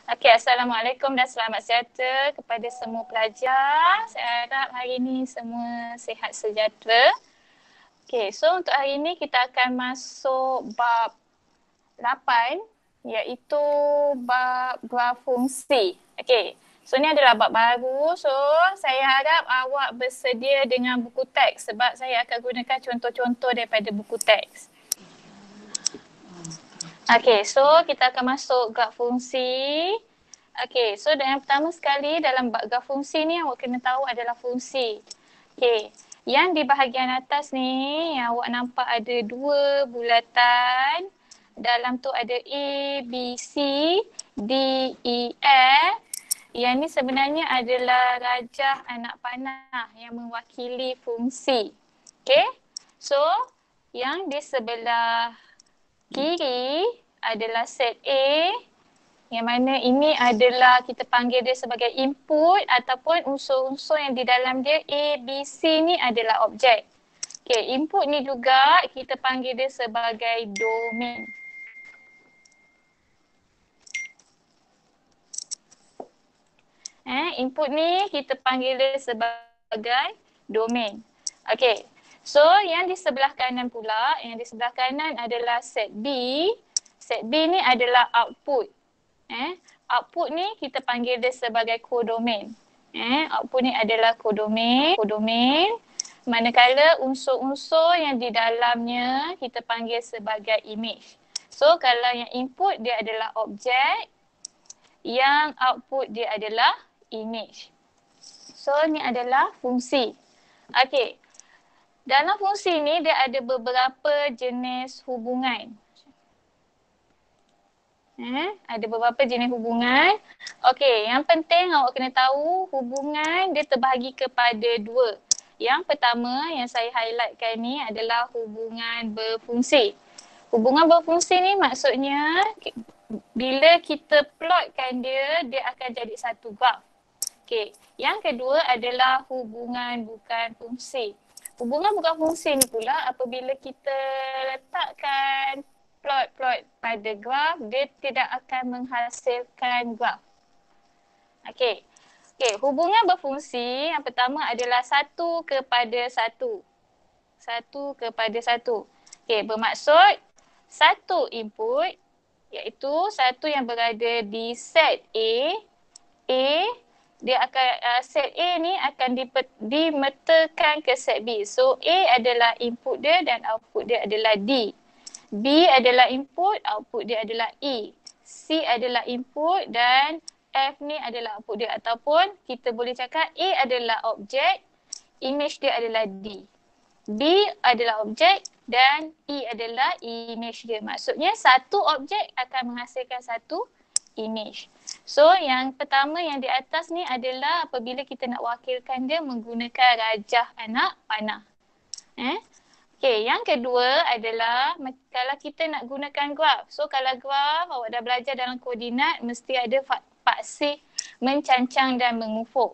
Okey, Assalamualaikum dan selamat sejahtera kepada semua pelajar. Saya harap hari ini semua sihat sejahtera. Okey, so untuk hari ini kita akan masuk bab 8 iaitu bab graf fungsi. Okey, so ni adalah bab baru. So saya harap awak bersedia dengan buku teks sebab saya akan gunakan contoh-contoh daripada buku teks. Okey, so kita akan masuk graf fungsi. Okey, so yang pertama sekali dalam bab graf fungsi ni awak kena tahu adalah fungsi. Okey, yang di bahagian atas ni yang awak nampak ada dua bulatan. Dalam tu ada A, B, C, D, E, F. Yang ni sebenarnya adalah rajah anak panah yang mewakili fungsi. Okey, so yang di sebelah kiri adalah set A yang mana ini adalah kita panggil dia sebagai input ataupun unsur-unsur yang di dalam dia A, B, C ni adalah objek. Okay, input ni juga kita panggil dia sebagai domain. Input ni kita panggil dia sebagai domain. Okay, so yang di sebelah kanan pula, yang di sebelah kanan adalah set B. Set B ni adalah output. Output ni kita panggil dia sebagai kodomain. Output ni adalah kodomain. Manakala unsur-unsur yang di dalamnya kita panggil sebagai image. So kalau yang input dia adalah objek, yang output dia adalah image. So ni adalah fungsi. Okey. Dalam fungsi ni dia ada beberapa jenis hubungan. Ada beberapa jenis hubungan. Okey, yang penting awak kena tahu hubungan dia terbahagi kepada dua. Yang pertama yang saya highlightkan ni adalah hubungan berfungsi. Hubungan berfungsi ni maksudnya bila kita plotkan dia, dia akan jadi satu graf. Okey, yang kedua adalah hubungan bukan fungsi. Hubungan bukan fungsi ni pula apabila kita letakkan plot pada graf, dia tidak akan menghasilkan graf. Okey. Okey, hubungan berfungsi yang pertama adalah satu kepada satu. Satu kepada satu. Okey, bermaksud satu input iaitu satu yang berada di set A. Dia akan set A ni akan dimetakan ke set B. So A adalah input dia dan output dia adalah D. B adalah input, output dia adalah E. C adalah input dan F ni adalah output dia ataupun kita boleh cakap A adalah objek, image dia adalah D. B adalah objek dan E adalah image dia. Maksudnya satu objek akan menghasilkan satu image. So yang pertama yang di atas ni adalah apabila kita nak wakilkan dia menggunakan rajah anak panah. Okay, yang kedua adalah kalau kita nak gunakan graf. So kalau graf awak dah belajar dalam koordinat mesti ada paksi mencancang dan mengufuk.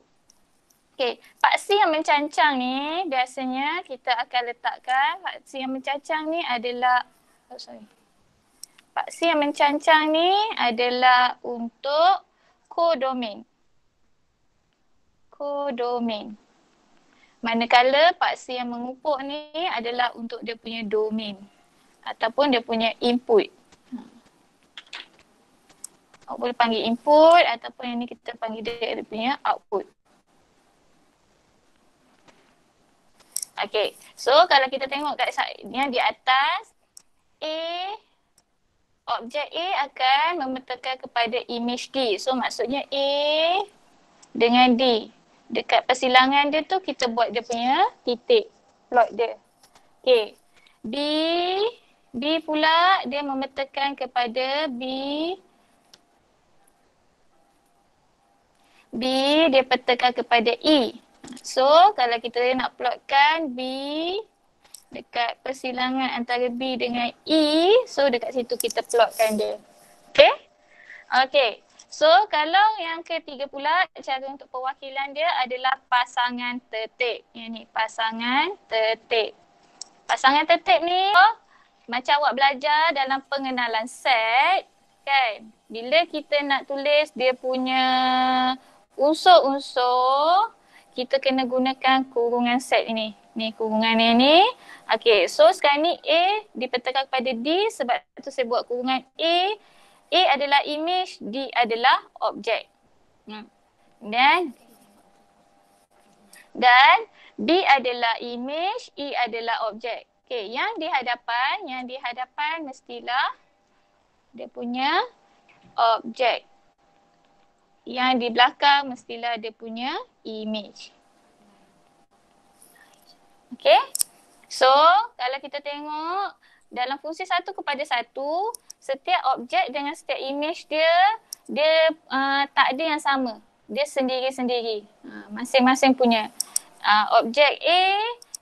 Okay, paksi yang mencancang ni biasanya kita akan letakkan paksi yang mencancang ni adalah paksi yang mencancang ni adalah untuk kodomain. Kodomain. Manakala paksi yang mengupuk ni adalah untuk dia punya domain ataupun dia punya input. Awak boleh panggil input ataupun yang ni kita panggil dia punya output. Okay, so kalau kita tengok kat yang di atas, objek A akan memetakan kepada image D. So maksudnya A dengan D. Dekat persilangan dia tu kita buat dia punya titik plot dia. Okay. B pula dia memetakan kepada B dia petakan kepada E. So kalau kita nak plotkan B dekat persilangan antara B dengan E, so dekat situ kita plotkan dia. Okay? Okay. So kalau yang ketiga pula cara untuk perwakilan dia adalah pasangan tertib. Yang ni pasangan tertib. Pasangan tertib ni macam awak belajar dalam pengenalan set kan. Bila kita nak tulis dia punya unsur-unsur, kita kena gunakan kurungan set ini. Ni kurungan ni. Okay, so sekarang ni A dipetakan kepada D, sebab tu saya buat kurungan A. A adalah image, D adalah objek. Dan B adalah image, E adalah objek. Okay, yang di hadapan mestilah dia punya objek. Yang di belakang mestilah dia punya image. Okay. So, kalau kita tengok dalam fungsi 1:1, setiap objek dengan setiap image dia tak ada yang sama. Dia sendiri-sendiri. Masing-masing punya. Objek A,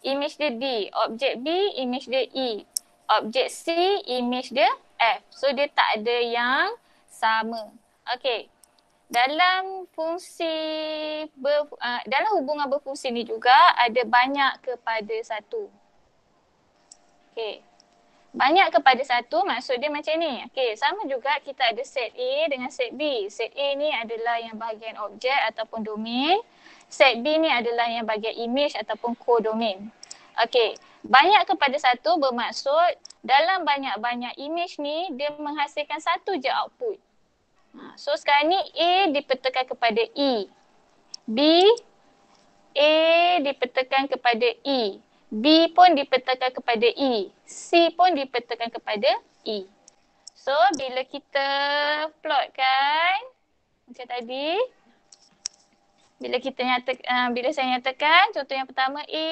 image dia D. Objek B, image dia E. Objek C, image dia F. So, dia tak ada yang sama. Okay. Dalam dalam hubungan berfungsi ni juga ada banyak kepada satu. Okay. Banyak kepada satu maksud dia macam ni. Okay, sama juga kita ada set A dengan set B. Set A ni adalah yang bahagian objek ataupun domain. Set B ni adalah yang bahagian image ataupun codomain. Okay, banyak kepada satu bermaksud dalam banyak-banyak image ni dia menghasilkan satu je output. So sekarang ni A dipetakan kepada E. A dipetakan kepada E. B pun dipetakan kepada E. C pun dipetakan kepada E. So bila kita plotkan macam tadi, bila saya nyatakan contoh yang pertama A,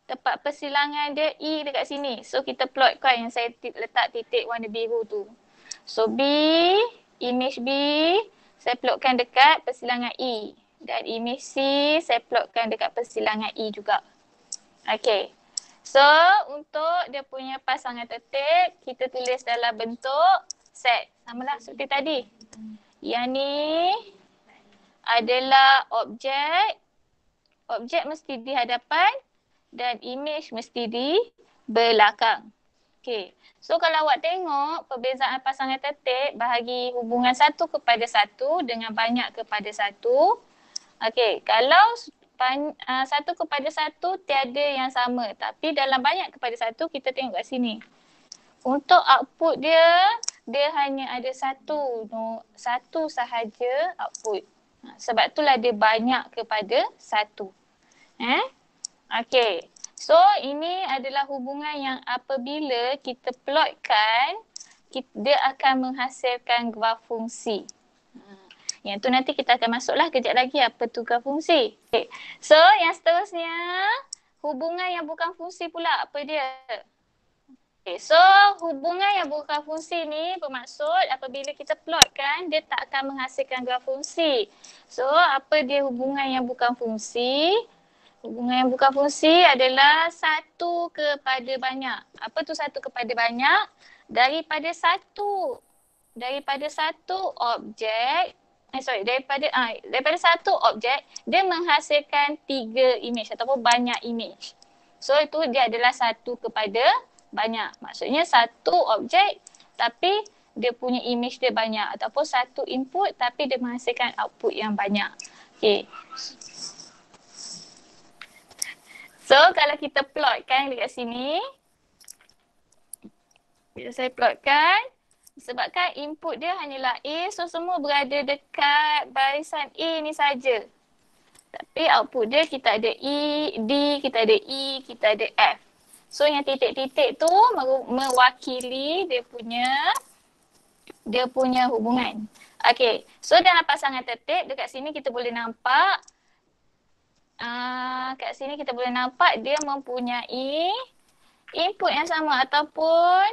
tempat persilangan dia E dekat sini. So kita plotkan yang saya letak titik warna biru tu. So B, image B saya plotkan dekat persilangan E. Dan image C saya plotkan dekat persilangan E juga. Okay. So, untuk dia punya pasangan tertib, kita tulis dalam bentuk set. Samalah seperti tadi. Yang ni adalah objek. Objek mesti di hadapan dan image mesti di belakang. Okay. So, kalau awak tengok perbezaan pasangan tertib bahagi hubungan 1:1 dengan banyak kepada 1. Okay. Kalau 1:1 tiada yang sama, tapi dalam banyak kepada 1 kita tengok kat sini. Untuk output dia hanya ada satu sahaja output. Sebab itulah dia banyak kepada 1. Okay. So ini adalah hubungan yang apabila kita plotkan, dia akan menghasilkan graf fungsi. Yang tu nanti kita akan masuklah kejap lagi apa tu graf fungsi. Okay. So yang seterusnya, hubungan yang bukan fungsi pula, apa dia? Okay. So hubungan yang bukan fungsi ni bermaksud apabila kita plotkan, dia tak akan menghasilkan graf fungsi. So apa dia hubungan yang bukan fungsi? Hubungan yang bukan fungsi adalah 1 kepada banyak. Apa tu 1 kepada banyak? Daripada satu objek, daripada satu objek, dia menghasilkan 3 image ataupun banyak image. So itu dia adalah 1 kepada banyak. Maksudnya satu objek tapi dia punya image dia banyak, ataupun satu input tapi dia menghasilkan output yang banyak. Okay. So kalau kita plotkan dekat sini, bila saya plotkan, sebabkan input dia hanyalah A, so semua berada dekat barisan A ni saja. Tapi output dia kita ada E, D, kita ada E, kita ada F. So yang titik-titik tu mewakili dia punya hubungan. Okay, so dalam pasangan tertib dekat sini kita boleh nampak, dia mempunyai input yang sama ataupun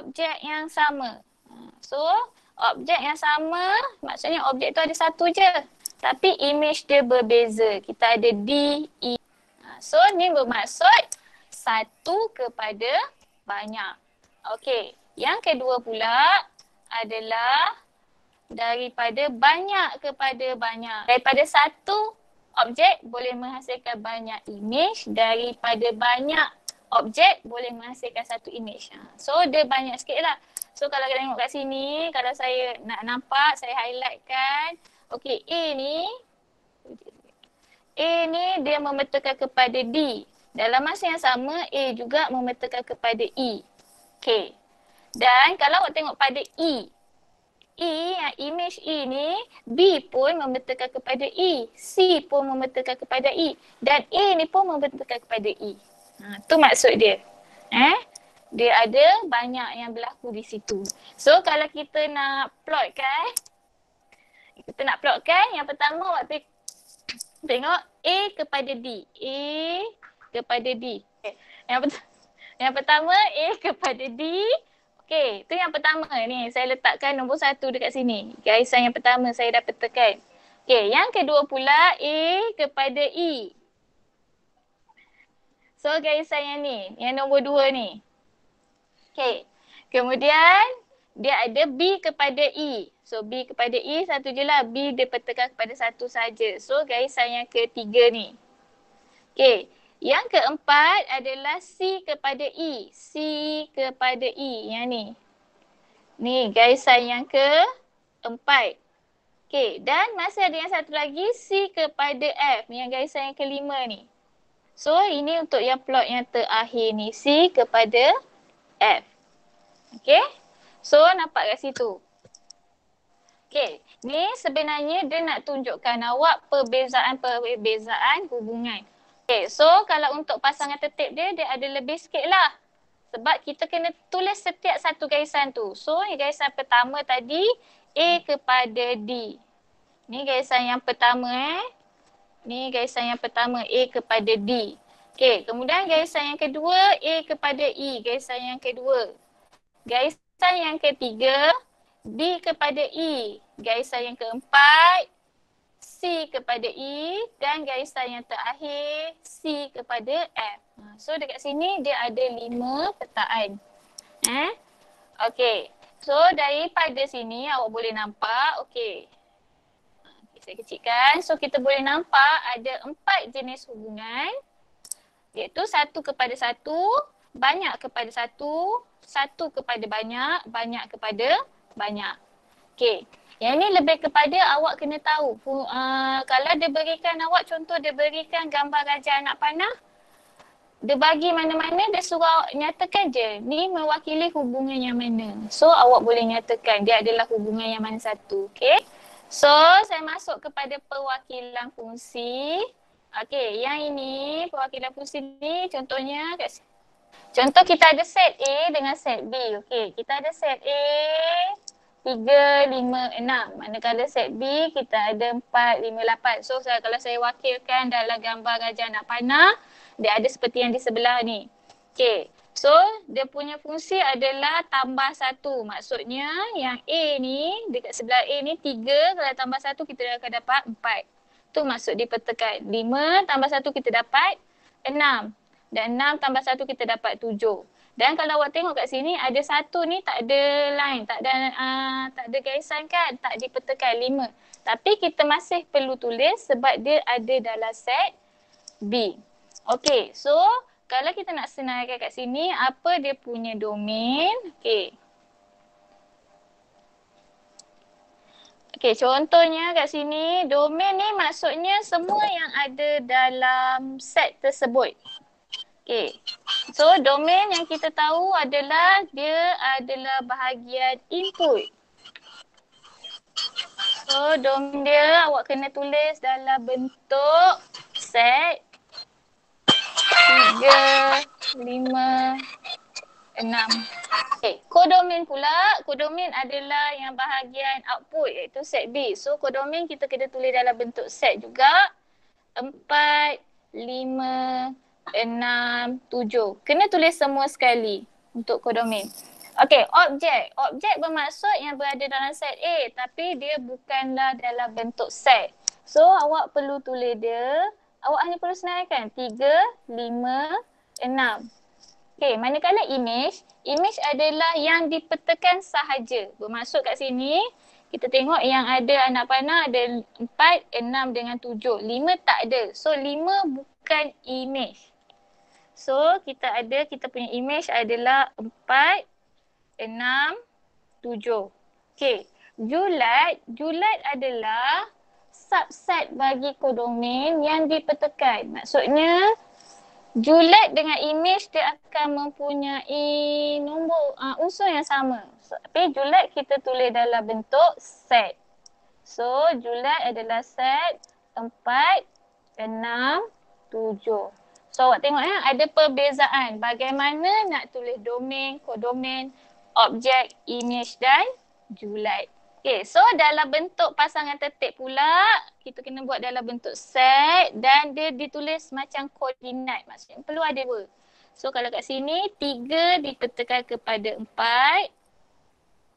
objek yang sama. So, objek yang sama maksudnya objek tu ada satu je. Tapi image dia berbeza. Kita ada D, E. So, ni bermaksud 1 kepada banyak. Okey. Yang kedua pula adalah daripada banyak kepada banyak. Daripada satu objek boleh menghasilkan banyak image. Daripada banyak objek boleh menghasilkan satu image. So dia banyak sikit lah. So kalau kita tengok kat sini, kalau saya nak nampak, saya highlightkan. Okey, A ni dia memetakan kepada D. Dalam masa yang sama, A juga memetakan kepada E. Okey. Dan kalau awak tengok pada E, yang image E ni, B pun memetakan kepada E. C pun memetakan kepada E. Dan A ni pun memetakan kepada E. Tu maksud dia. Dia ada banyak yang berlaku di situ. So kalau kita nak plotkan, yang pertama waktu tengok A kepada D. A kepada D. Okay. Yang pertama A kepada D. Okey, tu yang pertama ni. Saya letakkan nombor 1 dekat sini. Garisan yang pertama saya dah petakan. Okey, yang kedua pula A kepada E. So garisan yang ni, yang nombor 2 ni. Okey. Kemudian dia ada B kepada E. So B kepada E satu je lah. B dia petakan kepada satu saja. So garisan yang ketiga ni. Okey. Yang keempat adalah C kepada E. C kepada E yang ni. Ni garisan yang keempat. Okey. Dan masih ada yang satu lagi C kepada F. Yang garisan yang kelima ni. So ini untuk yang plot yang terakhir ni. C kepada F. Okey. So nampak kat situ. Okey. Ni sebenarnya dia nak tunjukkan awak perbezaan hubungan. Okey. So kalau untuk pasangan tertib dia ada lebih sikit lah. Sebab kita kena tulis setiap satu garisan tu. So garisan pertama tadi A kepada D. Ni garisan yang pertama Ni garisan yang pertama A kepada D. Okey. Kemudian garisan yang kedua A kepada E. Garisan yang kedua. Garisan yang ketiga, D kepada E. Garisan yang keempat, C kepada E. Dan garisan yang terakhir, C kepada F. So dekat sini dia ada 5 petaan. Okey. So daripada sini awak boleh nampak, okey. Saya kecilkan. So kita boleh nampak ada 4 jenis hubungan. Iaitu 1 kepada 1, banyak kepada 1, 1 kepada banyak, banyak kepada banyak. Okey. Yang ni lebih kepada awak kena tahu. Kalau dia berikan awak, contoh dia berikan gambar gajah anak panah, dia bagi mana-mana, dia suruh awak nyatakan je. Ni mewakili hubungan yang mana. So awak boleh nyatakan dia adalah hubungan yang mana satu. Okey. So saya masuk kepada perwakilan fungsi. Okey, yang ini perwakilan fungsi ni contohnya kat sini. Contoh kita ada set A dengan set B. Okey, kita ada set A 3, 5, 6. Manakala set B kita ada 4, 5, 8. So kalau saya wakilkan dalam gambar gajah anak panah, dia ada seperti yang di sebelah ni. Okey, so dia punya fungsi adalah tambah 1. Maksudnya yang A ni dekat sebelah A ni 3, kalau tambah 1 kita akan dapat 4. Tu maksud dipetakan. 5 tambah 1 kita dapat 6. Dan 6 tambah 1 kita dapat 7. Dan kalau awak tengok kat sini ada 1 ni tak ada line, tak ada garisan kan, tak dipetakan 5. Tapi kita masih perlu tulis sebab dia ada dalam set B. Okey, so kalau kita nak senaraikan kat sini, apa dia punya domain? Okey. Okey, contohnya kat sini, domain ni maksudnya semua yang ada dalam set tersebut. Okey, so domain yang kita tahu adalah dia adalah bahagian input. So domain dia awak kena tulis dalam bentuk set 3, 5, 6. Okay, kodomain pula, kodomain adalah yang bahagian output iaitu set B. So kodomain kita kena tulis dalam bentuk set juga. 4, 5, 6, 7. Kena tulis semua sekali untuk kodomain. Okay, objek. Objek bermaksud yang berada dalam set A tapi dia bukanlah dalam bentuk set. So awak perlu tulis dia. Awak hanya perlu senaraikan 3, 5, 6. Okay, manakala image adalah yang dipetakan sahaja. Bermaksud kat sini, kita tengok yang ada anak panah ada 4, 6 dengan 7. 5 tak ada. So 5 bukan image. So kita punya image adalah 4, 6, 7. Okey. Julat adalah subset bagi kodomain yang dipetekan. Maksudnya julat dengan image dia akan mempunyai nombor unsur yang sama. Tapi julat kita tulis dalam bentuk set. So julat adalah set 4, 6, 7. So awak tengok ada perbezaan bagaimana nak tulis domain, kodomain, objek, image dan julat. Okay, so dalam bentuk pasangan tertib pula, kita kena buat dalam bentuk set dan dia ditulis macam koordinat. Maksudnya perlu ada 2. So kalau kat sini 3 dipetakan kepada 4.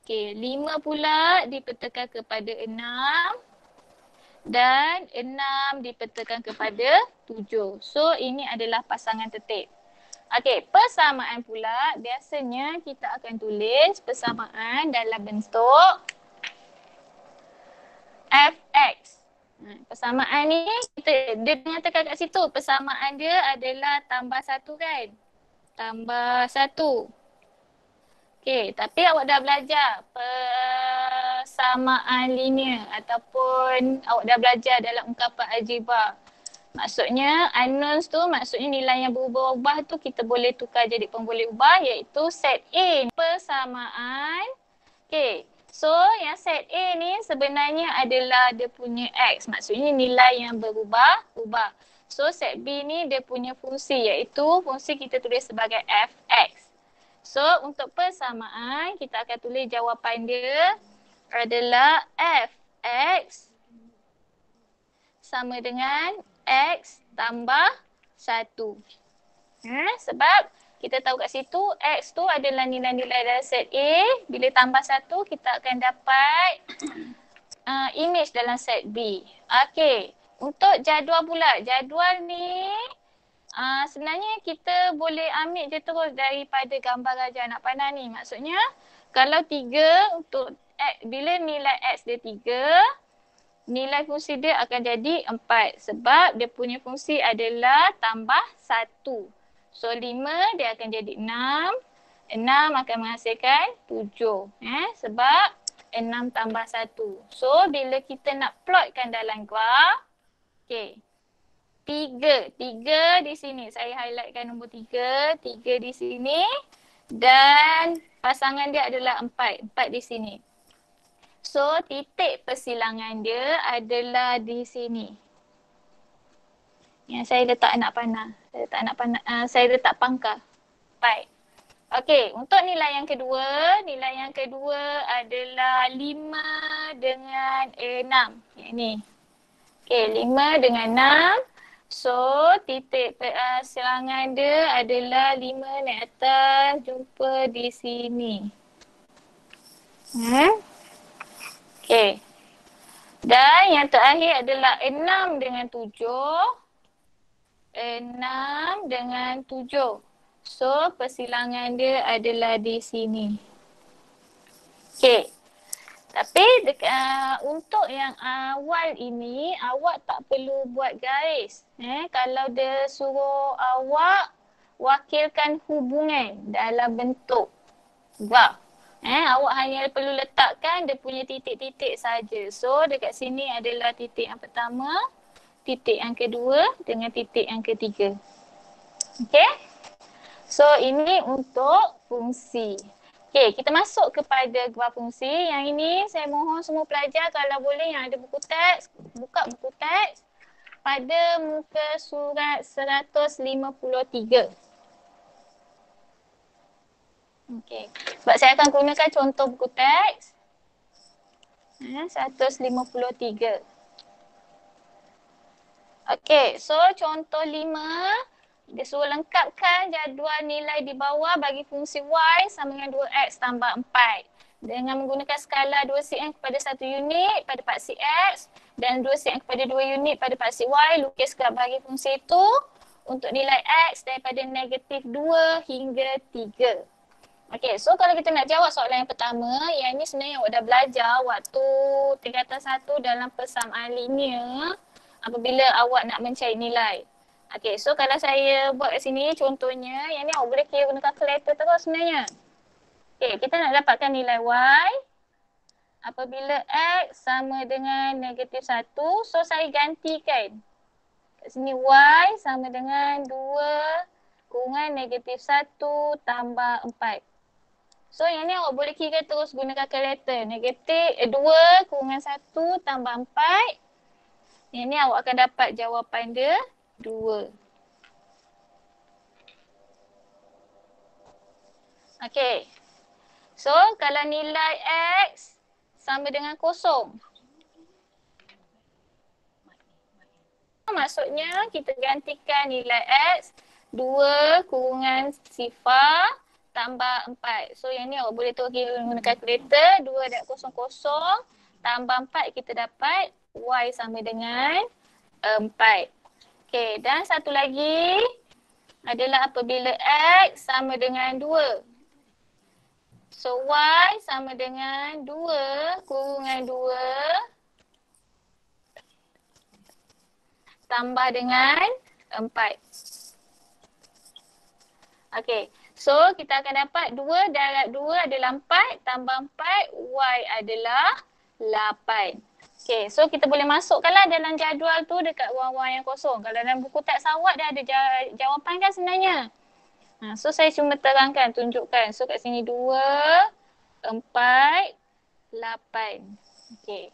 Okay, 5 pula dipetakan kepada 6. Dan 6 dipetakan kepada 7. So ini adalah pasangan tertib. Okey, persamaan pula biasanya kita akan tulis persamaan dalam bentuk fx. Persamaan ni dia nyatakan kat situ persamaan dia adalah tambah 1 kan? Tambah 1. Okey, tapi awak dah belajar persamaan linear ataupun awak dah belajar dalam ungkapan algebra. Maksudnya unknowns tu maksudnya nilai yang berubah-ubah tu kita boleh tukar jadi pemboleh ubah iaitu set A. Persamaan. Okey. So yang set A ni sebenarnya adalah dia punya X. Maksudnya nilai yang berubah-ubah. So set B ni dia punya fungsi iaitu fungsi kita tulis sebagai Fx. So untuk persamaan kita akan tulis jawapan dia adalah Fx sama dengan X tambah 1. Sebab kita tahu kat situ X tu adalah nilai-nilai dalam set A. Bila tambah 1 kita akan dapat image dalam set B. Okey. Untuk jadual pula. Jadual ni sebenarnya kita boleh ambil je terus daripada gambar gajah anak panah ni. Maksudnya kalau 3 untuk bila nilai X dia 3, nilai fungsi dia akan jadi 4 sebab dia punya fungsi adalah tambah 1. So 5 dia akan jadi 6. 6 akan menghasilkan 7. Sebab 6 tambah 1. So bila kita nak plotkan dalam graf. Okay. 3 di sini. Saya highlightkan nombor 3. 3 di sini. Dan pasangan dia adalah 4. 4 di sini. So titik persilangan dia adalah di sini. Yang saya letak anak panah. Saya letak pangkal. Baik. Okey, untuk nilai yang kedua adalah 5 dengan 6. Yang ni. Okey, 5 dengan 6. So, titik persilangan dia adalah 5 naik atas, jumpa di sini. Okey. Dan yang terakhir adalah 6 dengan 7. 6 dengan 7. So, persilangan dia adalah di sini. Okey. Tapi untuk yang awal ini, awak tak perlu buat garis. Kalau dia suruh awak wakilkan hubungan dalam bentuk graf. Awak hanya perlu letakkan dia punya titik-titik saja. So, dekat sini adalah titik yang pertama, titik yang kedua dengan titik yang ketiga. Okey? So, ini untuk fungsi. Okey, kita masuk kepada graf fungsi. Yang ini saya mohon semua pelajar kalau boleh yang ada buku teks, buka buku teks pada muka surat 153. Okey, sebab saya akan gunakan contoh buku teks 153. Okey, so contoh 5. Dia suruh lengkapkan jadual nilai di bawah bagi fungsi Y sama dengan 2X tambah 4. Dengan menggunakan skala 2cm kepada 1 unit pada paksi X dan 2cm kepada 2 unit pada paksi Y, lukis graf bagi fungsi itu untuk nilai X daripada negatif 2 hingga 3. Okey, so kalau kita nak jawab soalan yang pertama, yang ni sebenarnya awak dah belajar waktu tingkatan 1 dalam persamaan linear apabila awak nak mencari nilai. Okey, so kalau saya buat kat sini contohnya, yang ni awak boleh kira guna kalkulator terus sebenarnya. Okay, kita nak dapatkan nilai Y apabila X sama dengan negatif 1. So, saya gantikan. Kat sini Y sama dengan 2 kurungan negatif 1 tambah 4. So, yang ni awak boleh kira terus guna kalkulator. Negatif 2 kurungan 1 tambah 4. Yang ni awak akan dapat jawapan dia 2. Okay. So, kalau nilai X sama dengan 0. Maksudnya kita gantikan nilai X 2 kurungan sifar tambah 4. So yang ni awak boleh terus kira guna kalkulator. 2 dan 0, 0 tambah 4 kita dapat Y sama dengan 4. Okay, dan satu lagi adalah apabila X sama dengan 2. So Y sama dengan 2 kurungan 2 tambah dengan 4. Okay. So, kita akan dapat 2 darab 2 adalah 4 tambah 4, Y adalah 8. Okay. So, kita boleh masukkanlah dalam jadual tu dekat ruang-ruang yang kosong. Kalau dalam buku teks awak dia ada jawapan kan sebenarnya. So, saya cuma terangkan, tunjukkan. So, kat sini 2, 4, 8. Okay.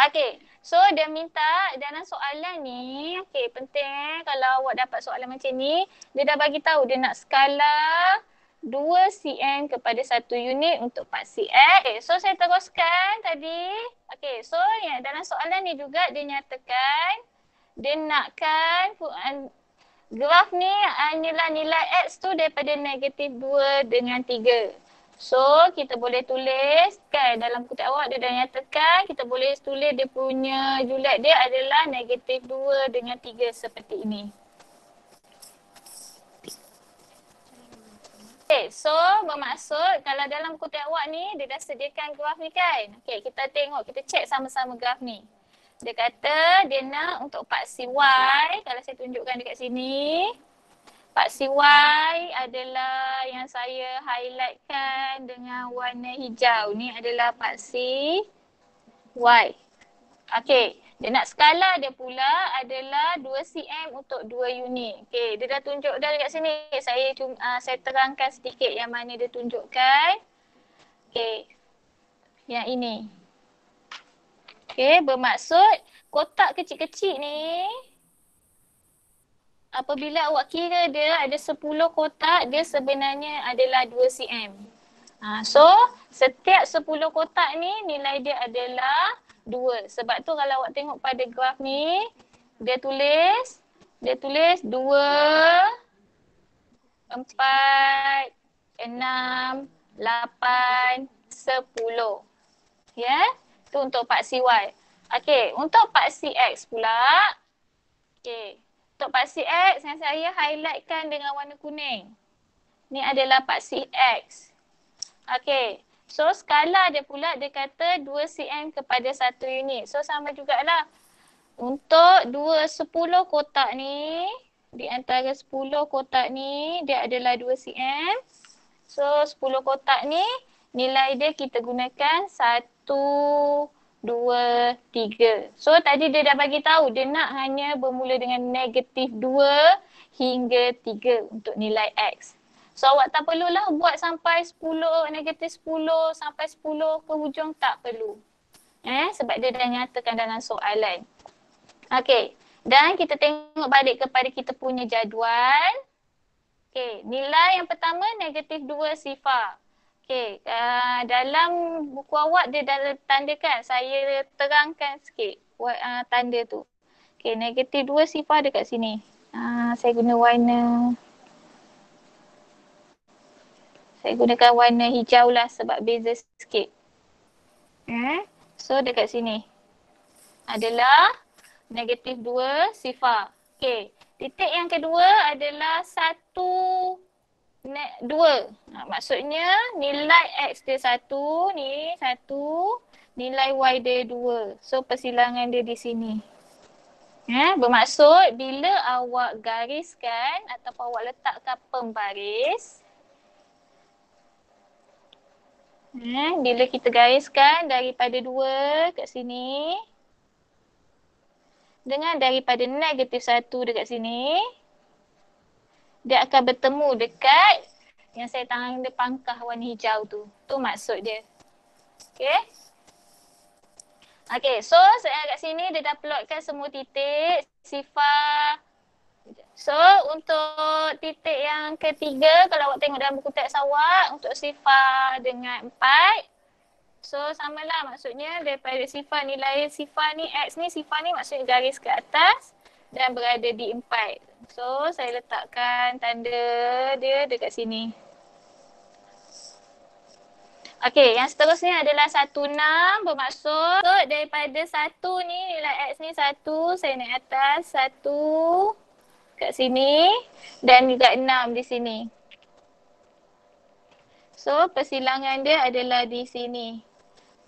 Okay. So dia minta dalam soalan ni, okay, penting kalau awak dapat soalan macam ni, dia dah bagi tahu dia nak skala 2 cm kepada 1 unit untuk paksi X. Okay, so saya teruskan tadi. Okay, so yang dalam soalan ni juga dia nyatakan dia nakkan graf ni hanyalah nilai X tu daripada negatif 2 dengan 3. So, kita boleh tulis kan dalam buku teks awak dia dah nyatakan kita boleh tulis dia punya julat dia adalah negatif 2 dengan 3 seperti ini. Okay, so bermaksud kalau dalam buku teks awak ni dia dah sediakan graf ni kan. Okay, kita tengok, kita cek sama-sama graf ni. Dia kata dia nak untuk paksi Y, kalau saya tunjukkan dekat sini. Paksi Y adalah yang saya highlightkan dengan warna hijau. Ni adalah paksi Y. Okey, dia nak skala dia pula adalah 2 cm untuk 2 unit. Okey, dia dah tunjuk dah dekat sini. Saya terangkan sedikit yang mana dia tunjukkan. Okey, yang ini. Okey, bermaksud kotak kecil-kecil ni apabila awak kira dia ada 10 kotak, dia sebenarnya adalah 2 cm. So, setiap 10 kotak ni nilai dia adalah 2. Sebab tu kalau awak tengok pada graf ni, dia tulis 2, 4, 6, 8, 10. Ya, tu untuk paksi Y. Okey, untuk paksi X pula. Okey. Untuk paksi X yang saya highlightkan dengan warna kuning. Ni adalah paksi X. Okey. So skala dia pula dia kata 2 cm kepada 1 unit. So sama jugalah. Untuk 10 kotak ni, di antara 10 kotak ni dia adalah 2 cm. So 10 kotak ni nilai dia kita gunakan 1, 2, 3. So tadi dia dah bagi tahu dia nak hanya bermula dengan negatif 2 hingga 3 untuk nilai X. So awak tak perlulah buat sampai 10, negatif 10 sampai 10 ke hujung, tak perlu. Sebab dia dah nyatakan dalam soalan. Okey, dan kita tengok balik kepada kita punya jadual. Okey, nilai yang pertama negatif 2 sifar. Okey, dalam buku awak dia dah tandakan. Saya terangkan sikit tanda tu. Okey, negatif 2 sifar dekat sini. Saya guna warna. Saya gunakan warna hijau lah sebab beza sikit. So dekat sini adalah negatif 2 sifar. Okey, titik yang kedua adalah 2. Maksudnya nilai X dia 1, ni 1, nilai Y dia 2. So persilangan dia di sini. Bermaksud bila awak gariskan ataupun awak letakkan pembaris, Bila kita gariskan daripada 2 kat sini dengan daripada negatif 1 dekat sini, dia akan bertemu dekat yang saya tanda pangkah warna hijau tu. Tu maksud dia. Okay. Okay, so kat sini dia dah plotkan semua titik, sifar. So untuk titik yang ketiga, kalau awak tengok dalam buku teks awak, untuk sifar dengan 4. So samalah, maksudnya daripada sifar nilai sifar ni, X ni, sifar ni maksudnya garis ke atas dan berada di 4. So saya letakkan tanda dia dekat sini. Okey, yang seterusnya adalah 16, bermaksud daripada 1 ni, nilai X ni 1, saya naik atas 1 kat sini dan juga 6 di sini. So persilangan dia adalah di sini.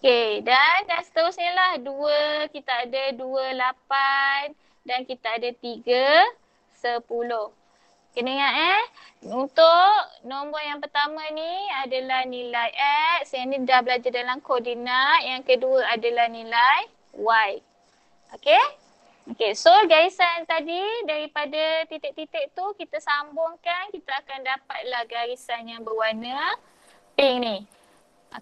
Okey, dan seterusnya lah 2, kita ada 2, 8 dan kita ada 3, 10. Kena ingat untuk nombor yang pertama ni adalah nilai X, yang ni dah belajar dalam koordinat. Yang kedua adalah nilai Y. Okey? Okey, so garisan tadi daripada titik-titik tu kita sambungkan, kita akan dapatlah garisan yang berwarna pink ni.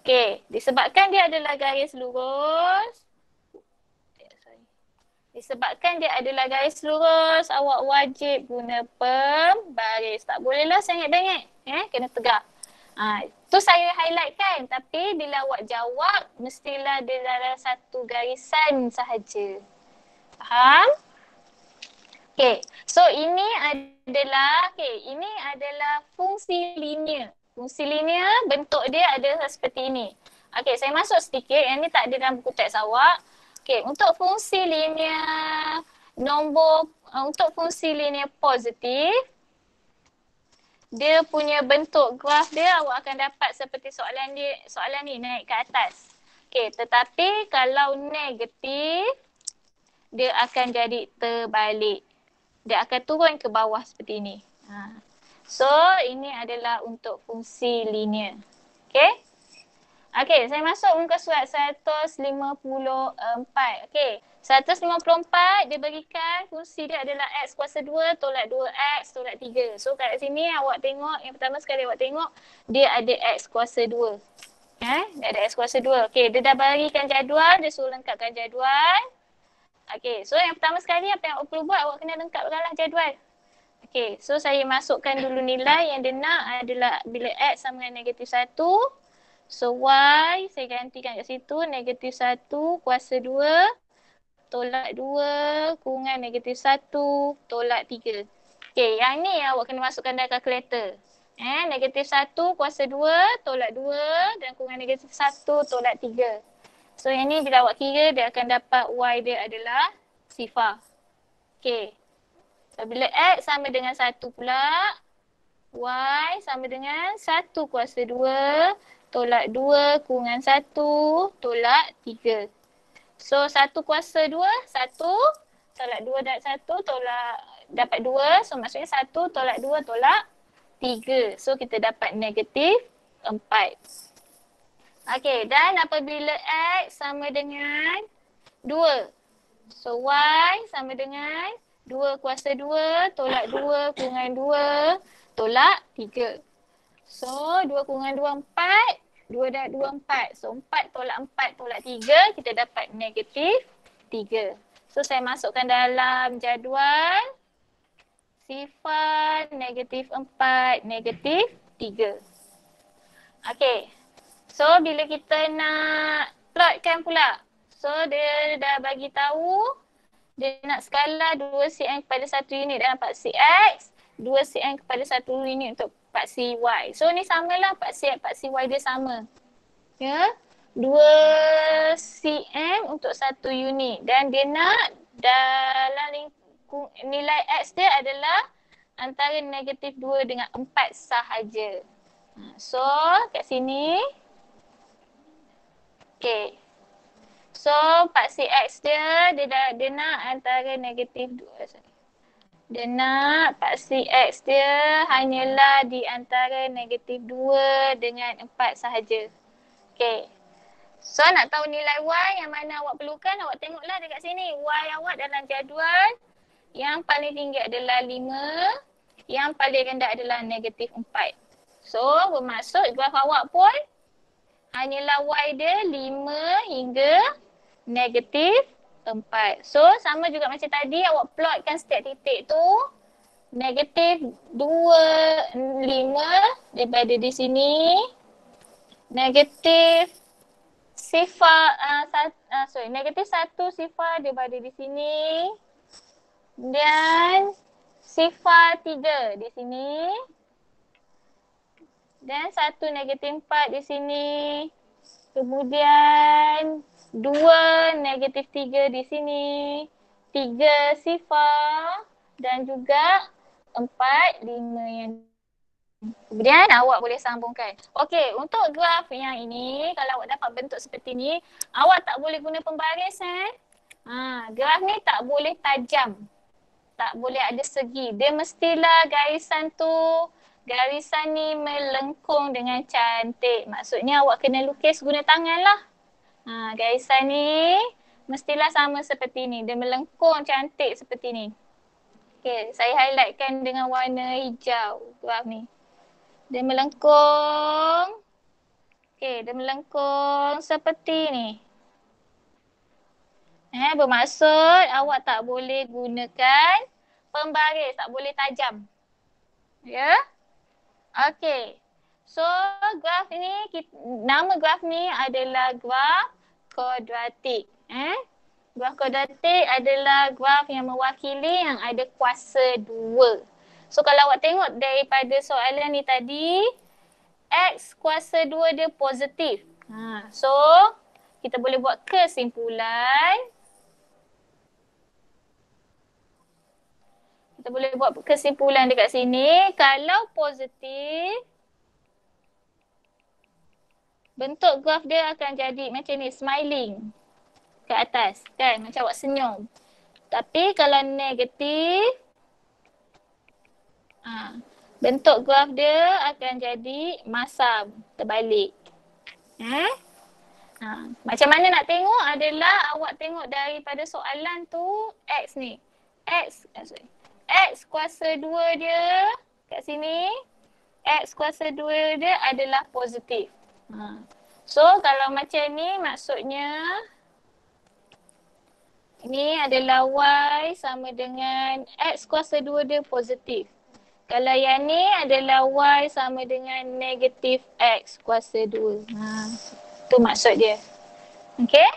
Okey, disebabkan dia adalah garis lurus, disebabkan dia adalah garis lurus, awak wajib guna pembaris. Tak bolehlah sengit-bengit. Kena tegak. Tu saya highlight kan. Tapi bila awak jawab, mestilah dia dalam satu garisan sahaja. Faham? Okay. So ini adalah fungsi linear. Fungsi linear bentuk dia adalah seperti ini. Okay, saya masuk sedikit. Yang ni tak ada dalam buku teks awak. Okay, untuk fungsi linear untuk fungsi linear positif, dia punya bentuk graf dia awak akan dapat seperti soalan ni naik ke atas. Okay, tetapi kalau negatif, dia akan jadi terbalik. Dia akan turun ke bawah seperti ini. So, ini adalah untuk fungsi linear. Okay. Okey, saya masuk muka surat 154. Okey, 154 dia berikan fungsi dia adalah X kuasa 2 tolak 2X tolak 3. So kat sini awak tengok, yang pertama sekali awak tengok dia ada X kuasa 2. Dia ada X kuasa 2. Okey, dia dah berikan jadual, dia suruh lengkapkan jadual. Okey, so yang pertama sekali apa yang awak perlu buat, awak kena lengkapkanlah jadual. Okey, so saya masukkan dulu nilai yang dia nak adalah bila X sama dengan negatif 1. So Y saya gantikan kat situ, negatif 1 kuasa 2 tolak 2 kurungan negatif 1 tolak 3. Okay, yang ni awak kena masukkan dalam kalkulator. Negatif 1 kuasa 2 tolak 2 dan kurungan negatif 1 tolak 3. So yang ni bila awak kira dia akan dapat Y dia adalah sifar. Okay. So, bila X sama dengan 1 pula, Y sama dengan 1 kuasa 2 tolak 2 kurungan 1 tolak 3. So 1 kuasa 2, 1 tolak 2 dan 1 tolak dapat 2. So maksudnya 1 tolak 2 tolak 3. So kita dapat negatif 4. Okey, dan apabila X sama dengan 2. So Y sama dengan 2 kuasa 2 tolak 2 kurungan 2 tolak 3. So 2 kurungan 2, 4. 2 dan 2, 4. So 4 tolak 4 tolak 3, kita dapat negatif 3. So saya masukkan dalam jadual sifar negatif 4, negatif 3. Okey. So bila kita nak plotkan pula. So dia dah bagi tahu dia nak skala 2 cm kepada 1 unit dalam paksi X, 2 cm kepada 1 unit untuk paksi Y. So ni samalah paksi X, paksi Y dia sama. Ya. 2 cm untuk 1 unit dan dia nak dalam nilai X dia adalah antara negatif 2 dengan 4 sahaja. So kat sini. Okay. So paksi X dia nak antara negatif 2. Dia nak paksi X dia hanyalah di antara negatif 2 dengan 4 sahaja. Okay. So nak tahu nilai Y yang mana awak perlukan, awak tengoklah dekat sini. Y awak dalam jadual yang paling tinggi adalah 5, yang paling rendah adalah negatif 4. So bermaksud graf awak pun hanyalah Y dia 5 hingga negatif 4. So sama juga macam tadi, awak plotkan setiap titik tu. Negatif 2, 5 daripada di sini. Negatif negatif 1 sifar daripada di sini. Dan sifar 3 di sini. Dan 1 negatif 4 di sini. Kemudian 2 negatif 3 di sini. 3 sifar. Dan juga 4, 5 yang kemudian awak boleh sambungkan. Okey, untuk graf yang ini, kalau awak dapat bentuk seperti ni, awak tak boleh guna pembaris. Graf ni tak boleh tajam. Tak boleh ada segi. Dia mestilah garisan ni melengkung dengan cantik. Maksudnya awak kena lukis guna tangan lah. Garisan ni mestilah sama seperti ni. Dia melengkung cantik seperti ni. Okey, saya highlightkan dengan warna hijau graf ni. Dia melengkung. Okey, dia melengkung seperti ni. Bermaksud awak tak boleh gunakan pembaris, tak boleh tajam. Ya? Okey. So, graf ni, nama graf ni adalah graf kuadratik. Graf kuadratik adalah graf yang mewakili yang ada kuasa 2. So kalau awak tengok daripada soalan ni tadi, X kuasa 2 dia positif. So kita boleh buat kesimpulan. Kita boleh buat kesimpulan dekat sini. Kalau positif, bentuk graf dia akan jadi macam ni, smiling ke atas. Kan? Macam awak senyum. Tapi kalau negatif, bentuk graf dia akan jadi masam, terbalik. Macam mana nak tengok adalah awak tengok daripada soalan tu X ni. X kuasa 2 dia kat sini. X kuasa 2 dia adalah positif. So kalau macam ni maksudnya ini adalah Y sama dengan X kuasa 2 dia positif. Kalau yang ni adalah Y sama dengan negatif X kuasa 2. Itu maksud dia. Okey?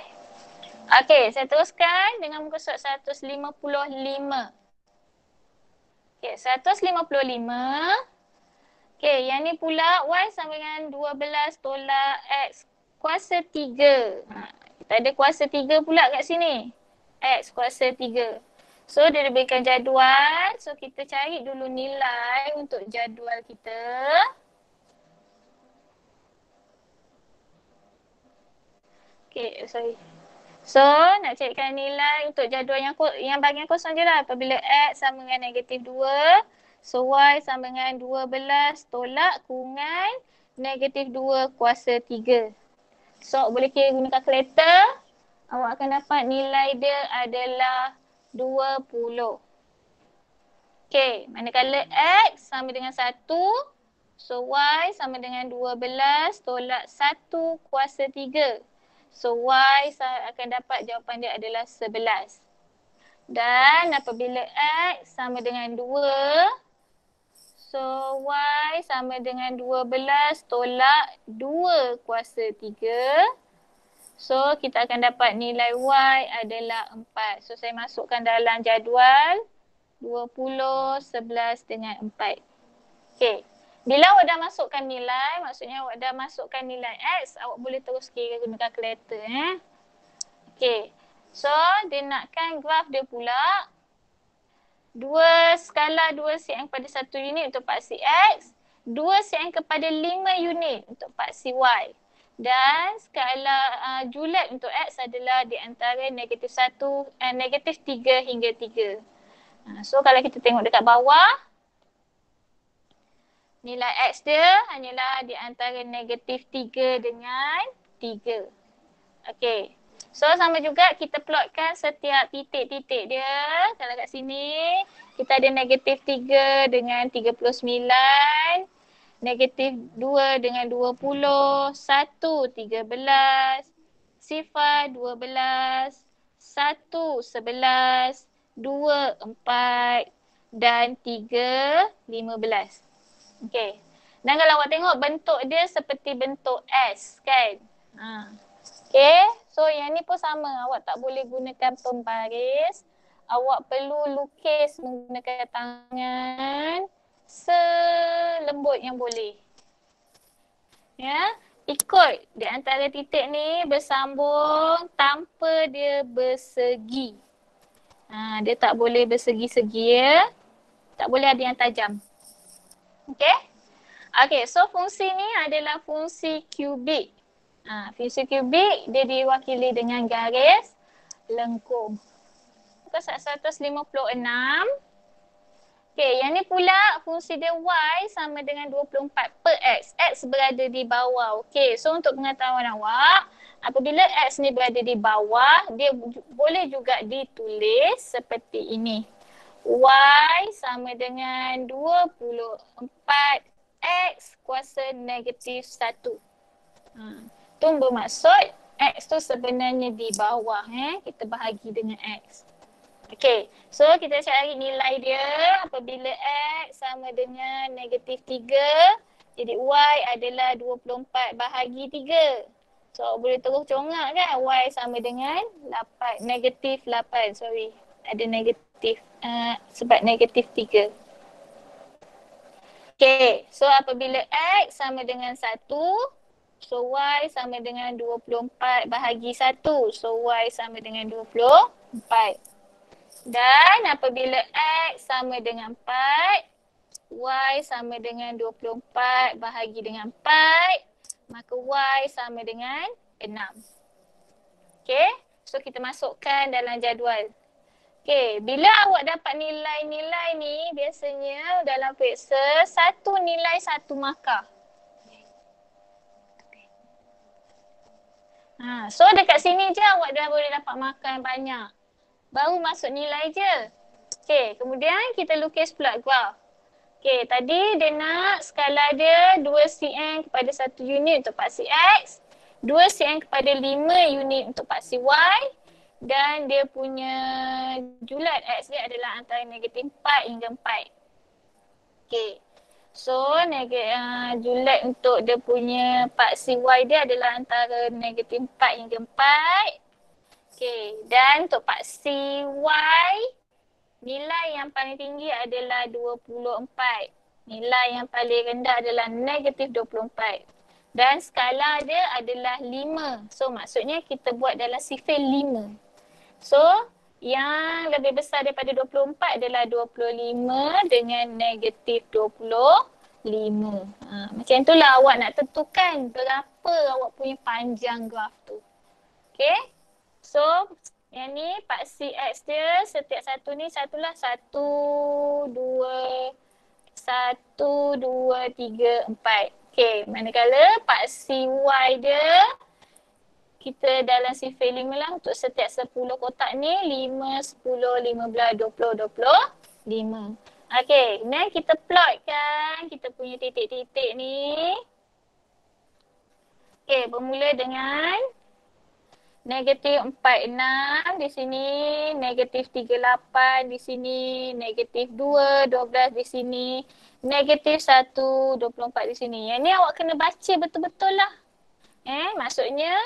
Okey, saya teruskan dengan muka surat 155. Okey, 155. Okey, yang ni pula Y sama dengan 12 tolak X kuasa 3. Kita ada kuasa 3 pula kat sini. X kuasa 3. So dia diberikan jadual. So kita cari dulu nilai untuk jadual kita. Okay, sorry. So nak carikan nilai untuk jadual yang bahagian kosong je lah. Apabila X sama dengan negatif 2. So Y sama dengan 12 tolak kurungan negatif 2 kuasa 3. So boleh kira guna kalkulator. Awak akan dapat nilai dia adalah 20. Okey, manakala X sama dengan 1, so Y sama dengan 12 tolak 1 kuasa 3. So Y akan dapat jawapan dia adalah 11. Dan apabila X sama dengan 2, so Y sama dengan 12 tolak 2 kuasa 3. So kita akan dapat nilai Y adalah 4. So saya masukkan dalam jadual 20, 11 dengan 4. Okey. Bila awak dah masukkan nilai, maksudnya awak dah masukkan nilai X, awak boleh terus kira guna kalkulator. Okey. So dia nakkan graf dia pula. Skala 2 cm pada 1 unit untuk paksi X. 2 cm kepada 5 unit untuk paksi Y. Dan skala julet untuk X adalah di antara negatif 3 hingga 3. So kalau kita tengok dekat bawah, nilai X dia hanyalah di antara negatif 3 dengan 3. Okay. So sama juga kita plotkan setiap titik-titik dia. Kalau kat sini kita ada negatif 3 dengan 39. Negatif 2 dengan 20. 1, 13. Sifar 12. 1, 11. 2, 4. Dan 3, 15. Okay. Dan kalau awak tengok bentuk dia seperti bentuk S kan. Okay. So yang ni pun sama. Awak tak boleh gunakan pembaris. Awak perlu lukis menggunakan tangan selembut yang boleh. Ya. Ikut di antara titik ni bersambung tanpa dia bersegi. Dia tak boleh bersegi-segi ya. Tak boleh ada yang tajam. Okay. Okay, so fungsi ni adalah fungsi kubik. Fungsi kubik dia diwakili dengan garis lengkung. Muka 156. Okay, yang ni pula fungsi dia Y sama dengan 24 per X. X berada di bawah. Okay, so untuk pengetahuan awak, apabila X ni berada di bawah, dia boleh juga ditulis seperti ini. Y sama dengan 24 X kuasa negatif 1. Itu bermaksud X tu sebenarnya di bawah. Kita bahagi dengan X. Okay, so kita cari nilai dia apabila X sama dengan negatif 3. Jadi Y adalah 24 bahagi 3. So boleh terus congak kan, Y sama dengan 8, negatif 8, sorry. Ada negatif sebab negatif 3. Okay, so apabila X sama dengan 1, so Y sama dengan 24 bahagi 1. So Y sama dengan 24. Dan apabila X sama dengan 4, Y sama dengan 24 bahagi dengan 4, maka Y sama dengan 6. Okay, so kita masukkan dalam jadual. Okay, bila awak dapat nilai-nilai ni, biasanya dalam periksa, satu nilai satu markah. So dekat sini je awak dah boleh dapat markah yang banyak. Baru masuk nilai je. Okay, kemudian kita lukis pula graf. Okay, tadi dia nak skala dia 2 cm kepada 1 unit untuk paksi X, 2 cm kepada 5 unit untuk paksi Y, dan dia punya julat X dia adalah antara negatif 4 hingga 4. Okay. So julat untuk dia punya paksi Y dia adalah antara negatif 4 hingga 4. Okay. Dan untuk paksi Y, nilai yang paling tinggi adalah 24. Nilai yang paling rendah adalah negatif 24. Dan skala dia adalah 5. So maksudnya kita buat dalam sifil 5. So, yang lebih besar daripada 24 adalah 25 dengan negatif 25. Macam itulah awak nak tentukan berapa awak punya panjang graf tu. Okay. So, yang ni paksi X dia setiap satu ni satulah 1, 2, 1, 2, 3, 4. Okay, manakala paksi Y dia kita dalam sifil 5 lah untuk setiap 10 kotak ni 5, 10, 15, 20, 25. Okay, kemudian kita plotkan kita punya titik-titik ni. Okay, bermula dengan negatif 46 di sini, negatif 38 di sini, negatif 2, 12 di sini, negatif 1, 24 di sini. Yang ni awak kena baca betul-betul lah. Maksudnya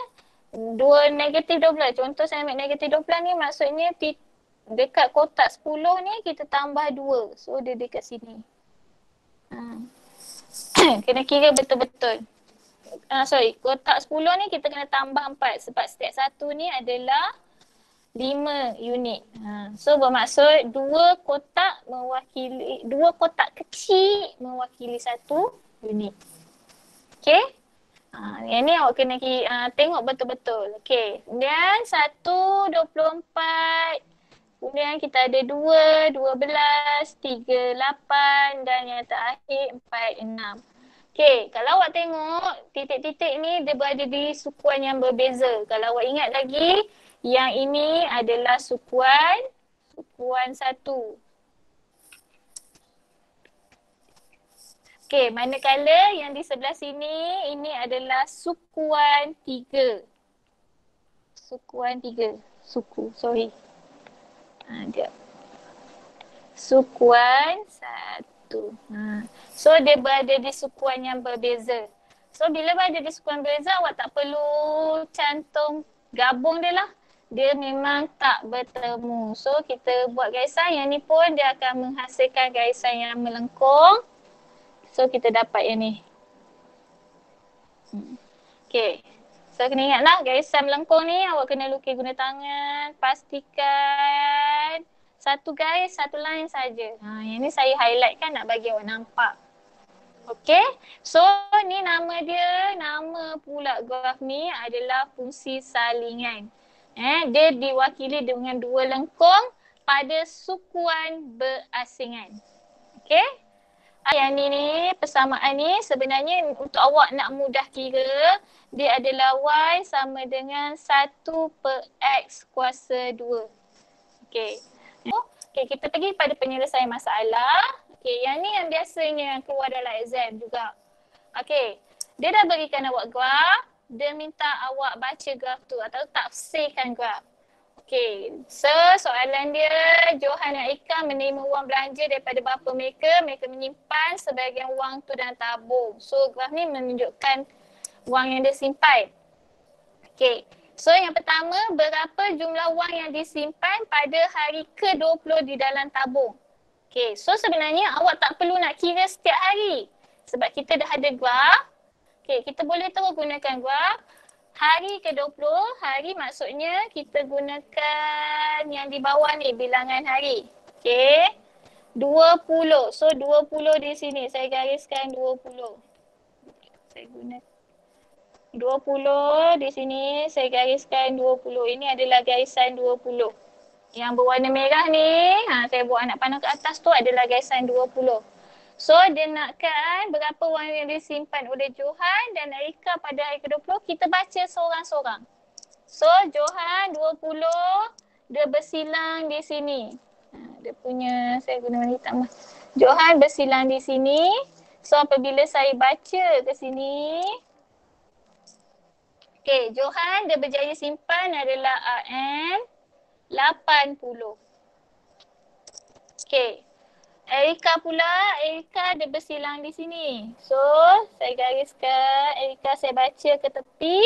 2 negatif 12. Contoh saya ambil negatif 12 ni maksudnya dekat kotak 10 ni kita tambah 2. So dia dekat sini. Kena kira betul-betul. Kotak 10 ni kita kena tambah 4 sebab setiap satu ni adalah 5 unit. So bermaksud 2 kotak kecil mewakili 1 unit. Okay. Yang ni awak kena tengok betul-betul. Okay. Kemudian 1, 24. Kemudian kita ada 2, 12, 3, 8 dan yang terakhir 4, 6. Okay, kalau awak tengok titik-titik ni dia berada di sukuan yang berbeza. Kalau awak ingat lagi, yang ini adalah sukuan 1. Okay, manakala yang di sebelah sini, ini adalah sukuan 3. Sukuan 3. Suku, sorry. Dia. Sukuan 1. So, dia berada di sukuan yang berbeza. So, bila berada di sukuan berbeza, awak tak perlu cantum gabung dia lah. Dia memang tak bertemu. So, kita buat garisan. Yang ni pun dia akan menghasilkan garisan yang melengkung. So, kita dapat yang ni. Okay. So, kena ingatlah garisan melengkung ni awak kena lukis guna tangan. Pastikan satu garis, satu line saja. Yang ni saya highlight kan nak bagi awak nampak. Okay. So, ni nama dia, nama pula graf ni adalah fungsi salingan. Dia diwakili dengan 2 lengkung pada sukuan berasingan. Okay. Yang ni persamaan ni sebenarnya untuk awak nak mudah kira, dia adalah Y sama dengan 1 per X kuasa 2. Okay. Okay, kita pergi pada penyelesaian masalah. Okay, yang ni yang biasanya keluar dalam exam juga. Okay, dia dah berikan awak graf. Dia minta awak baca graf tu atau tafsirkan graf. Okay, so soalan dia, Johan dan Ika menerima wang belanja daripada bapa mereka. Mereka menyimpan sebahagian wang tu dalam tabung. So graf ni menunjukkan wang yang dia simpan. Okay, so yang pertama, berapa jumlah wang yang disimpan pada hari ke-20 di dalam tabung. Okay, so sebenarnya awak tak perlu nak kira setiap hari. Sebab kita dah ada graf. Okay, kita boleh terus gunakan graf. Hari ke-20, hari maksudnya kita gunakan yang di bawah ni, bilangan hari. Okay, 20. So 20 di sini, saya gariskan 20. Saya guna 20 di sini, saya gariskan 20. Ini adalah garisan 20. Yang berwarna merah ni, saya buat anak panah ke atas tu adalah garisan 20. So, dia nakkan berapa wang yang disimpan oleh Johan dan Erika pada hari ke-20, kita baca seorang-seorang. So, Johan 20, dia bersilang di sini. Dia punya, saya guna warna hitam. Johan bersilang di sini. So, apabila saya baca ke sini, okay, Johan dia berjaya simpan adalah RM 80. Okay. Erika pula, Erika dia bersilang di sini. So, saya gariskan, Erika saya baca ke tepi.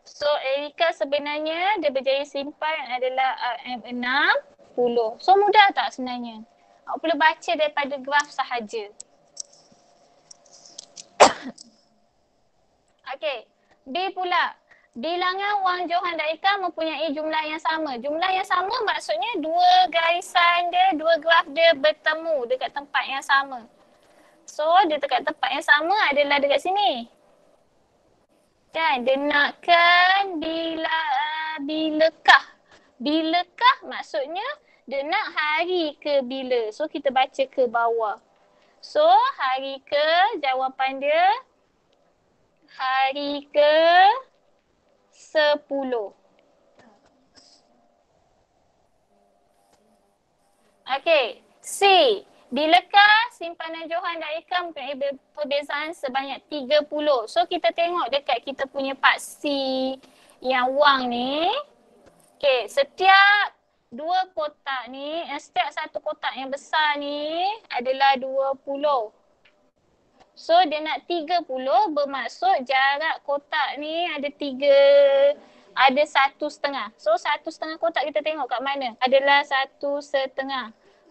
So, Erika sebenarnya dia berjaya simpan adalah RM60. So, mudah tak sebenarnya? Awak perlu baca daripada graf sahaja. Okay, B pula. Bilangan wang Johan dan Ika mempunyai jumlah yang sama. Jumlah yang sama maksudnya dua garisan dia, dua graf dia bertemu dekat tempat yang sama. So, dia dekat tempat yang sama adalah dekat sini. Kan, dia nakkan bilakah. Bilakah maksudnya dia nak hari ke bila. So, kita baca ke bawah. So, hari ke, jawapan dia hari ke 10. Okey, C. Bilakah simpanan Johan dan Ika mempunyai perbezaan sebanyak 30? So kita tengok dekat kita punya part C yang wang ni. Okey, setiap dua kotak ni, setiap satu kotak yang besar ni adalah 20. So dia nak 30 bermaksud jarak kotak ni ada 1,5. So 1,5 kotak kita tengok kat mana? Adalah 1,5.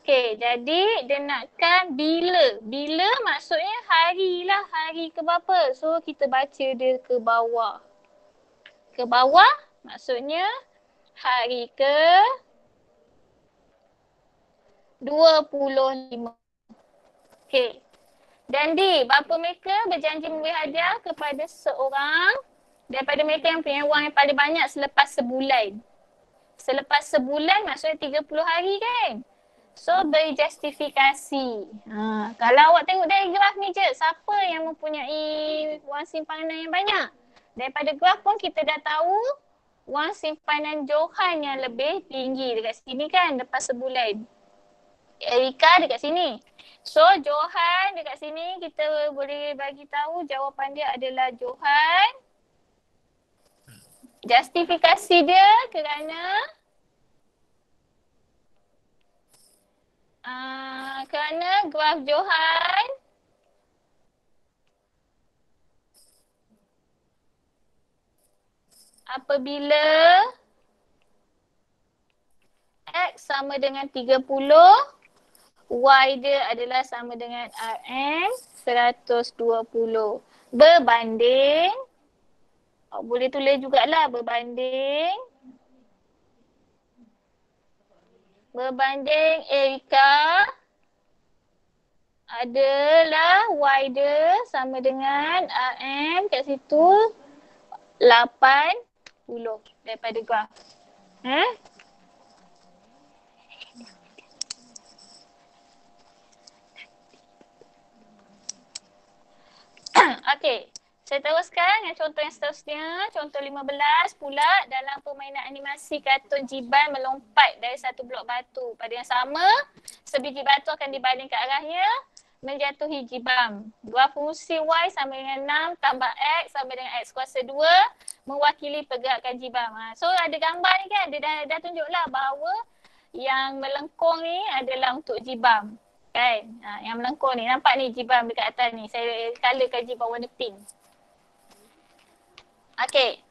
Okey, jadi dia nakkan bila. Bila maksudnya hari lah, hari ke berapa. So kita baca dia ke bawah. Ke bawah maksudnya hari ke 25. Okey. Dan D, bapa mereka berjanji memberi hadiah kepada seorang daripada mereka yang punya wang yang paling banyak selepas sebulan. Selepas sebulan maksudnya 30 hari kan? So beri justifikasi. Kalau awak tengok dari graf ni je, siapa yang mempunyai wang simpanan yang banyak? Daripada graf pun kita dah tahu wang simpanan Johan yang lebih tinggi dekat sini kan, lepas sebulan. Erika dekat sini. So Johan dekat sini kita boleh bagi tahu jawapan dia adalah Johan. Justifikasi dia kerana graf Johan apabila X sama dengan 30, Y dia adalah sama dengan Rm 120. Berbanding, boleh tulis jugalah berbanding Erika adalah Y dia sama dengan Rm kat situ 80 daripada graf. Okey, saya teruskan dengan contoh yang seterusnya. Contoh 15 pula, dalam permainan animasi kartun Jiban melompat dari satu blok batu. Pada yang sama, sebiji batu akan dibaling ke arahnya menjatuhi Jibam. Dua fungsi Y sama dengan 6 tambah X sama dengan X kuasa 2 mewakili pergerakan Jibam. So ada gambar ni kan, dia dah tunjuklah bahawa yang melengkung ni adalah untuk Jibam. Kan? Yang melengkung ni, nampak ni Jibam dekat atas ni. Saya colourkan Jibam warna pink. Okey.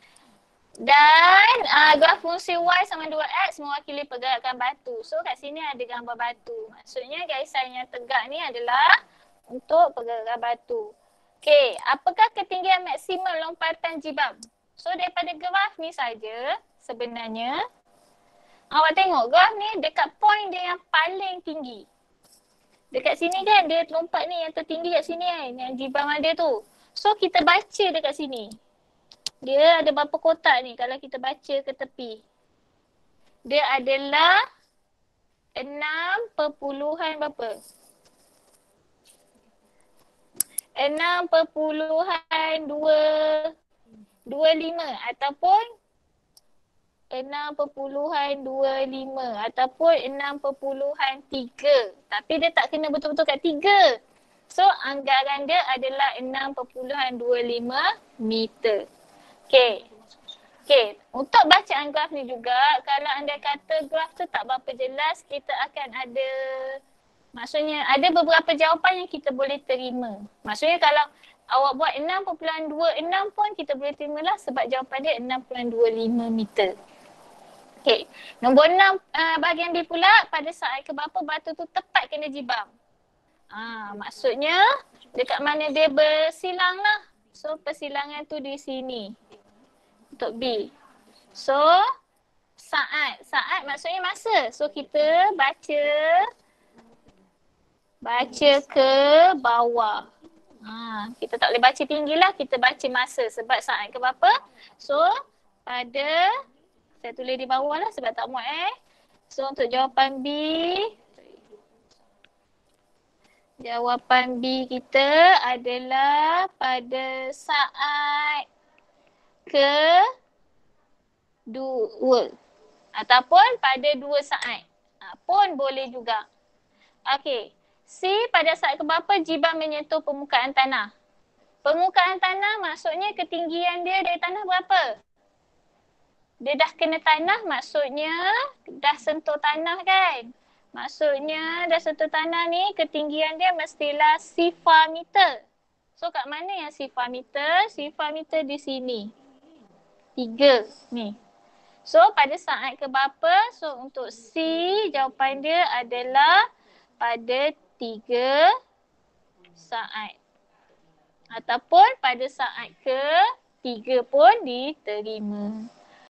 Dan graf fungsi Y sama 2X mewakili pergerakan batu. So kat sini ada gambar batu. Maksudnya garisan yang tegak ni adalah untuk pergerakan batu. Okey, apakah ketinggian maksimum lompatan Jibam? So daripada graf ni saja sebenarnya awak tengok graf ni dekat point dia yang paling tinggi. Dekat sini kan dia lompat ni yang tertinggi kat sini kan, yang Jibam ada tu. So kita baca dekat sini. Dia ada berapa kotak ni kalau kita baca ke tepi. Dia adalah 6 perpuluhan berapa? 6.25 ataupun 6.25 ataupun 6.3. Tapi dia tak kena betul-betul kat 3. So anggaran dia adalah 6.25 meter. Okey. Okey, untuk bacaan graf ni juga, kalau anda kata graf tu tak berapa jelas, kita akan ada, maksudnya ada beberapa jawapan yang kita boleh terima. Maksudnya kalau awak buat 6.26 pun kita boleh terimalah sebab jawapan dia 6.25 meter. Okey, nombor 6 bahagian B pula, pada saat ke berapa batu tu tepat kena Jibam. Maksudnya dekat mana dia bersilang lah. So persilangan tu di sini. Untuk B. So saat maksudnya masa. So kita baca ke bawah. Kita tak boleh baca tinggi lah, kita baca masa sebab saat ke berapa. So pada, saya tulis di bawah lah sebab tak muat So untuk jawapan B, jawapan B kita adalah pada saat ke-2 ataupun pada 2 saat. Pun boleh juga. Okey. C, pada saat ke berapa Jibam menyentuh permukaan tanah? Permukaan tanah maksudnya ketinggian dia dari tanah berapa? Dia dah kena tanah, maksudnya dah sentuh tanah kan? Maksudnya dah sentuh tanah ni ketinggian dia mestilah sifar meter. So kat mana yang sifar meter? Sifar meter di sini. 3 ni. So pada saat ke berapa? So untuk C jawapan dia adalah pada 3 saat. Ataupun pada saat ke 3 pun diterima.